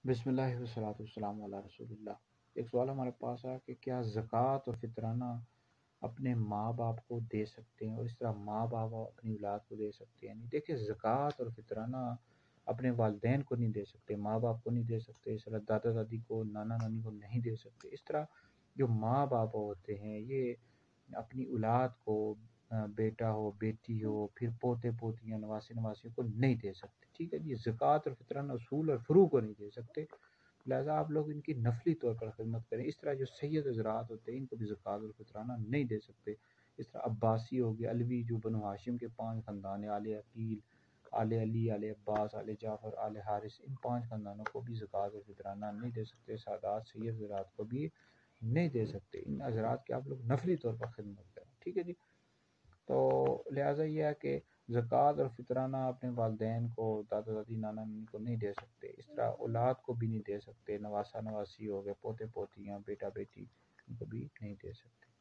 بسم اللہ والصلاۃ والسلام علی رسول اللہ۔ ایک سوال ہمارے پاس آیا کہ کیا زکوٰۃ اور فطرانہ اپنے ماں باپ کو دے سکتے ہیں اور اس طرح ماں باپ اپنی اولاد کو دے سکتے ہیں؟ نہیں، دیکھیں، زکوٰۃ اور فطرانہ اپنے والدین کو نہیں دے سکتے، ماں باپ کو نہیں دے سکتے، اس طرح دادا دادی کو، نانا نانی کو نہیں دے سکتے۔ اس طرح جو ماں باپ ہوتے ہیں یہ اپنی اولاد کو، بیٹا ہو، بیٹی ہو، پھر پوتے پوتیاں، نواسے نواسیوں کو نہیں دے سکتے۔ ٹھیک ہے جی، زکوٰۃ اور فطرانہ اصول اور فروع کو نہیں دے سکتے، لہٰذا آپ لوگ ان کی نفلی طور پر خدمت کریں۔ اس طرح جو سید حضرات ہوتے ہیں ان کو بھی زکوٰۃ اور فطرانہ نہیں دے سکتے۔ اس طرح عباسی ہو گیا، علوی، جو بنو ہاشم کے 5 خاندان ہیں، آل عقیل، آل علی، آل عباس، آل جعفر، آل حارث، ان 5 خاندانوں کو بھی زکوٰۃ اور فطرانہ نہیں دے سکتے۔ سادات سید حضرات کو بھی نہیں دے سکتے۔ ان حضرات کے آپ لوگ نفلی طور پر خدمت کریں، ٹھیک ہے جی۔ تو لہٰذا یہ ہے کہ زکوٰۃ اور فطرانہ اپنے والدین کو، دادا دادی، نانا نانی کو نہیں دے سکتے، اس طرح اولاد کو بھی نہیں دے سکتے، نواسا نواسی ہو گئے، پوتے پوتیاں، بیٹا بیٹی، ان کو بھی نہیں دے سکتے۔